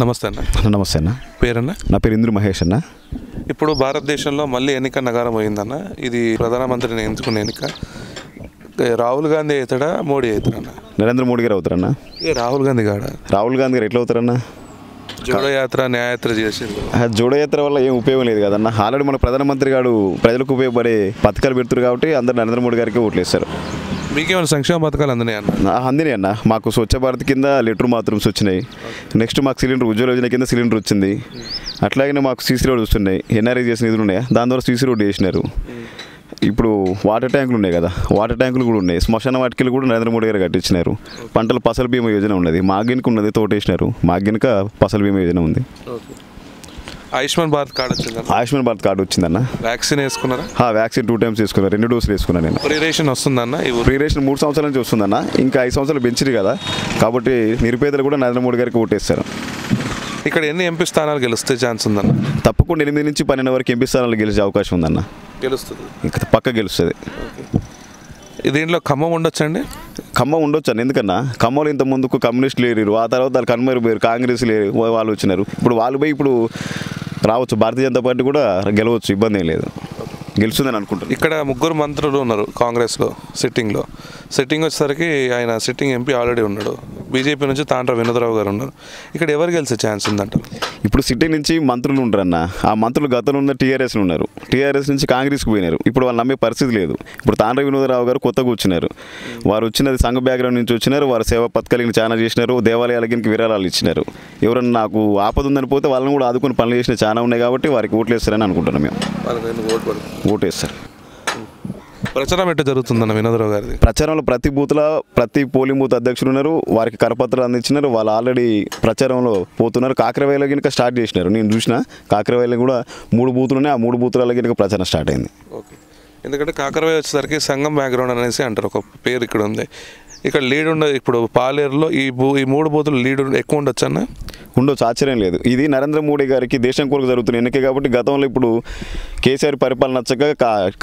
నమస్తే అన్న. నమస్తే అన్న. పేరన్న? నా పేరు ఇంద్రు మహేష్ అన్న. ఇప్పుడు భారతదేశంలో మళ్ళీ ఎన్నిక నగారం అయిందన్న. ఇది ప్రధానమంత్రిని ఎంచుకునే ఎన్నిక. రాహుల్ గాంధీ అవుతాడా, మోడీ అవుతారన్న? నరేంద్ర మోడీ గారు అవుతారన్న. రాహుల్ గాంధీ కాడా? రాహుల్ గాంధీ గారు ఎట్లా అవుతారన్న? జోడయాత్ర న్యాయయాత్ర చేసింది. జోడయాత్ర వల్ల ఏం ఉపయోగం లేదు కదన్న. ఆల్రెడీ మన ప్రధానమంత్రి గారు ప్రజలకు ఉపయోగపడే పథకాలు పెడుతున్నారు కాబట్టి అందరు నరేంద్ర మోడీ గారికి ఓట్లు వేస్తారు. మీకేమైనా సంక్షేమ పథకాలు అందినాయి అన్న? అందినాయి అన్న. మాకు స్వచ్ఛ భారత్ కింద లెటర్ బాత్రూమ్స్ వచ్చినాయి. నెక్స్ట్ మాకు సిలిండర్ ఉజ్వల యోజన కింద సిలిండర్ వచ్చింది. అట్లాగే మాకు సీసీ రోడ్ వస్తున్నాయి. ఎన్ఆర్ఐ చేసిన నిధులు ఉన్నాయి, దాని ద్వారా సీసీ రోడ్ చేసినారు. ఇప్పుడు వాటర్ ట్యాంకులు ఉన్నాయి కదా, వాటర్ ట్యాంకులు కూడా ఉన్నాయి. శ్మశాన వాటికలు కూడా నరేంద్ర మోడీ గారు కట్టించినారు. పంటల ఫసల్ బీమా యోజన ఉన్నది, మాగినకు ఉన్నది, తోటేసినారు. మాగినక ఫసల్ బీమా యోజన ఉంది. ఆయుష్మాన్ భారత్ కార్డు వచ్చింది. ఆయుష్మాన్ భారత్ కార్డు వచ్చిందన్న. వ్యాక్సిన్ వేసుకున్నారా? వ్యాక్సిన్ 2 times వేసుకున్నా, 2 డోసులు వేసుకున్నాను నేను. ఫ్రీ రేషన్ వస్తుందన్న? ఫ్రీ రేషన్ 3 సంవత్సరాల నుంచి వస్తుందన్న. ఇంకా 5 సంవత్సరాలు పెంచింది కదా, కాబట్టి నిరుపేదలు కూడా నరేంద్ర మోడీ గారికి ఓటేస్తారు. ఇక్కడ ఎన్ని ఎంపీ స్థానాలు గెలిస్తే ఛాన్స్ ఉందన్న? తప్పకుండా 8 నుంచి 12 వరకు ఎంపీ స్థానాలు గెలిచే అవకాశం ఉందన్న. గెలుస్తుంది, ఇంకా పక్క గెలుస్తుంది. దీంట్లో ఖమ్మం ఉండొచ్చండి? ఖమ్మం ఉండొచ్చు అన్న. ఎందుకన్నా ఖమ్మంలో ఇంత ముందుకు కమ్యూనిస్టులు లేరు, ఆ తర్వాత వాళ్ళు కన్మరిపోయారు, కాంగ్రెస్ లేరు, వాళ్ళు వచ్చినారు. ఇప్పుడు వాళ్ళు పోయి ఇప్పుడు రావచ్చు, భారతీయ జనతా పార్టీ కూడా గెలవచ్చు, ఇబ్బంది ఏం లేదు, గెలుస్తుందని అనుకుంటాను. ఇక్కడ 3 మంత్రులు ఉన్నారు కాంగ్రెస్లో సిట్టింగ్ వచ్చేసరికి ఆయన సిట్టింగ్ ఎంపీ ఆల్రెడీ ఉన్నాడు. బీజేపీ నుంచి తాండ్ర వినోదరావు గారు ఉన్నారు. ఇక్కడ ఎవరు గెలిచే ఛాన్స్ ఉందంటారు? ఇప్పుడు సిట్టింగ్ నుంచి మంత్రులు ఉంటారన్న. ఆ మంత్రులు గతంలో ఉన్న టీఆర్ఎస్ ఉన్నారు, టీఆర్ఎస్ నుంచి కాంగ్రెస్కి పోయినారు. ఇప్పుడు వాళ్ళు నమ్మే పరిస్థితి లేదు. ఇప్పుడు తాండ్ర వినోదరావు గారు కొత్తగా వచ్చినారు. వారు వచ్చినది సంఘ బ్యాక్గ్రౌండ్ నుంచి వచ్చినారు. వారు సేవా పథకాలకి చాలా చేసినారు, దేవాలయాలకి విరాళాలు ఇచ్చినారు. ఎవరన్నా నాకు ఆపద ఉందని పోతే వాళ్ళని కూడా ఆదుకుని పనులు చేసిన చాలా ఉన్నాయి కాబట్టి వారికి ఓట్లు వేస్తారని అనుకుంటున్నాం. మేము ఓటేస్తారు. ప్రచారం ఎట్లా జరుగుతుందన్న వినోదరావు గారిది? ప్రచారంలో ప్రతి బూత్లో ప్రతి పోలింగ్ బూత్ అధ్యక్షులు ఉన్నారు, వారికి కరపత్రాలు అందించినారు. వాళ్ళు ఆల్రెడీ ప్రచారంలో పోతున్నారు. కాకరవేల గినక స్టార్ట్ చేసినారు. నేను చూసిన కాకరవేల కూడా 3 బూతులు ఉన్నాయి. ఆ 3 బూతుల గినక ప్రచారం స్టార్ట్ అయింది. ఓకే. ఎందుకంటే కాకరవేల వచ్చేసరికి సంఘం బ్యాక్గ్రౌండ్ అనేసి అంటారు, ఒక పేరు ఇక్కడ ఉంది. ఇక్కడ లీడ్ ఉండదు. ఇప్పుడు పాలేరులో ఈ 3 బూతులు లీడ్ ఎక్కువ ఉండొచ్చు అన్న? ఉండొచ్చు, ఆశ్చర్యం లేదు. ఇది నరేంద్ర మోడీ గారికి దేశం కొరకు జరుగుతున్న ఎన్నిక కాబట్టి గతంలో ఇప్పుడు కేసీఆర్ పరిపాలన నచ్చక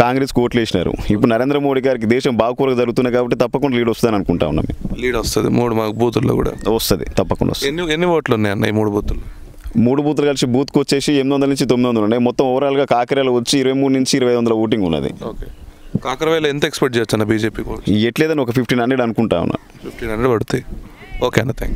కాంగ్రెస్కి ఓట్లు వేసినారు. ఇప్పుడు నరేంద్ర మోడీ గారికి దేశం బాగు కొరకు జరుగుతున్నాయి కాబట్టి తప్పకుండా లీడ్ వస్తుందని అనుకుంటా ఉన్నాం. లీడ్ వస్తుంది 3 బూతుల్లో కూడా వస్తుంది, తప్పకుండా వస్తుంది. ఎన్ని ఓట్లు ఉన్నాయి అన్న ఈ 3 బూతులు? 3 బూతులు కలిసి బూత్కి వచ్చేసి 800 నుంచి 900 ఉన్నాయి. మొత్తం ఓవరాల్గా కాకరేలో వచ్చి 23 నుంచి 2500 ఓటింగ్ ఉన్నది. ఓకే. కాకరవేల ఎంత ఎక్స్పెక్ట్ చేయొచ్చు అన్న బీజేపీ? ఎట్లేదని ఒక 1500 అనుకుంటా ఉన్నా. 1500 పడుతుంది. ఓకే అన్న, థ్యాంక్ యూ.